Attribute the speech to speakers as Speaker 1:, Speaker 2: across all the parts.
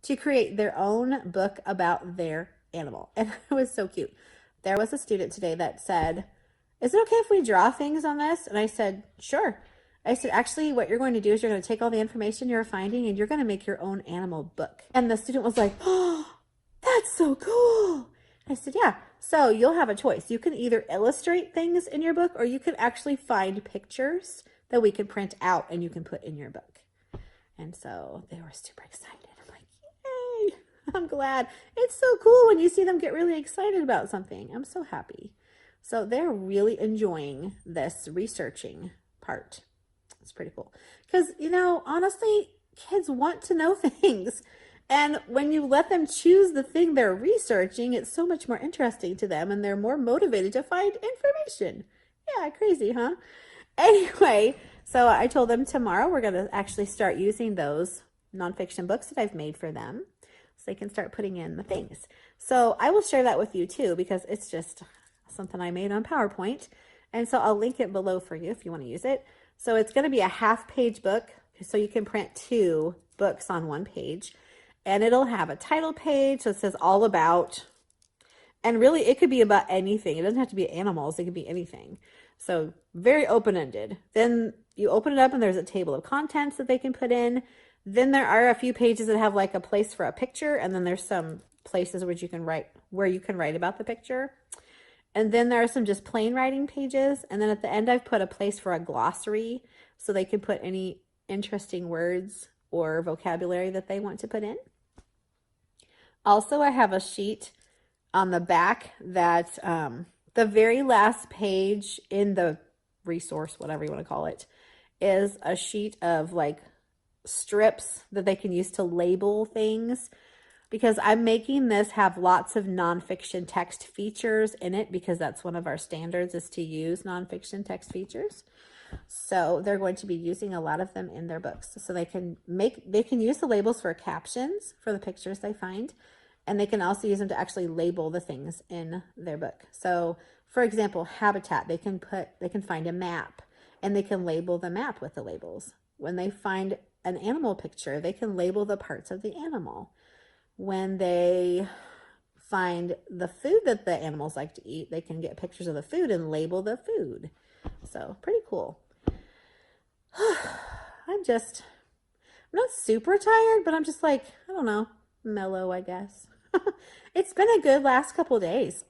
Speaker 1: to create their own book about their animal. And it was so cute. There was a student today that said, is it okay if we draw things on this? And I said, sure. I said, actually, what you're going to do is you're going to take all the information you're finding and you're going to make your own animal book. And the student was like, oh, that's so cool. I said, yeah. So you'll have a choice. You can either illustrate things in your book or you can actually find pictures that we can print out and you can put in your book. And so they were super excited. I'm like, yay, I'm glad. It's so cool when you see them get really excited about something. I'm so happy. So they're really enjoying this researching part. It's pretty cool. Because, you know, honestly, kids want to know things. And when you let them choose the thing they're researching, it's so much more interesting to them and they're more motivated to find information. Yeah, crazy, huh? Anyway, so I told them tomorrow we're going to actually start using those nonfiction books that I've made for them so they can start putting in the things. So I will share that with you too because it's just something I made on PowerPoint. And so I'll link it below for you if you want to use it. So it's going to be a half-page book, so you can print 2 books on 1 page. And it'll have a title page, so it says all about. And really, it could be about anything. It doesn't have to be animals. It could be anything. So very open-ended. Then you open it up and there's a table of contents that they can put in. Then there are a few pages that have like a place for a picture. And then there's some places where you can write about the picture. And then there are some just plain writing pages. And then at the end, I've put a place for a glossary so they can put any interesting words or vocabulary that they want to put in. Also, I have a sheet on the back that the very last page in the resource, whatever you want to call it, is a sheet of like strips that they can use to label things, because I'm making this have lots of nonfiction text features in it because that's one of our standards is to use nonfiction text features. So they're going to be using a lot of them in their books. So they can use the labels for captions for the pictures they find, and they can also use them to actually label the things in their book. So for example, habitat, they can find a map and they can label the map with the labels. When they find an animal picture, they can label the parts of the animal. When they find the food that the animals like to eat, they can get pictures of the food and label the food. So pretty cool. I'm not super tired, but I'm just like, I don't know, mellow, I guess. It's been a good last couple of days.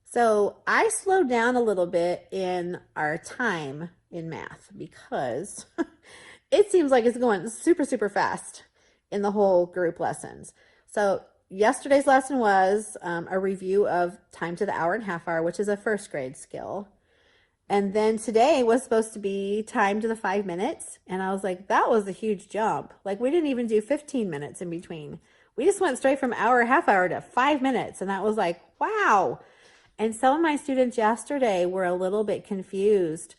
Speaker 1: So I slowed down a little bit in our time in math because it seems like it's going super, super fast in the whole group lessons. So yesterday's lesson was a review of time to the hour and half hour, which is a first grade skill. And then today was supposed to be time to the 5 minutes. And I was like, that was a huge jump. Like we didn't even do 15 minutes in between. We just went straight from hour, half hour to 5 minutes. And that was like, wow. And some of my students yesterday were a little bit confused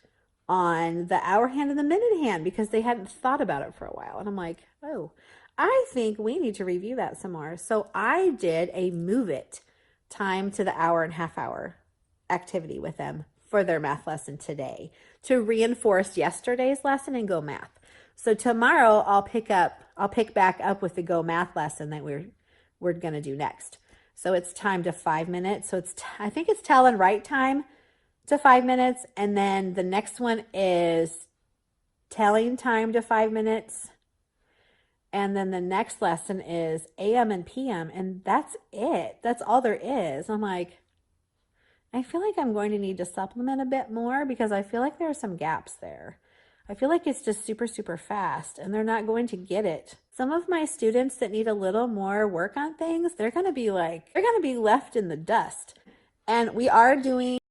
Speaker 1: on the hour hand and the minute hand because they hadn't thought about it for a while. And I'm like, oh, I think we need to review that some more. So I did a move it time to the hour and half hour activity with them for their math lesson today to reinforce yesterday's lesson and go math. So tomorrow I'll pick back up with the go math lesson that we're going to do next. So it's time to 5 minutes. So I think it's tell and write time to 5 minutes. And then the next one is telling time to 5 minutes. And then the next lesson is AM and PM. And that's it. That's all there is. I'm like, I feel like I'm going to need to supplement a bit more because I feel like there are some gaps there. I feel like it's just super, super fast and they're not going to get it. Some of my students that need a little more work on things, they're going to be left in the dust. And we are doing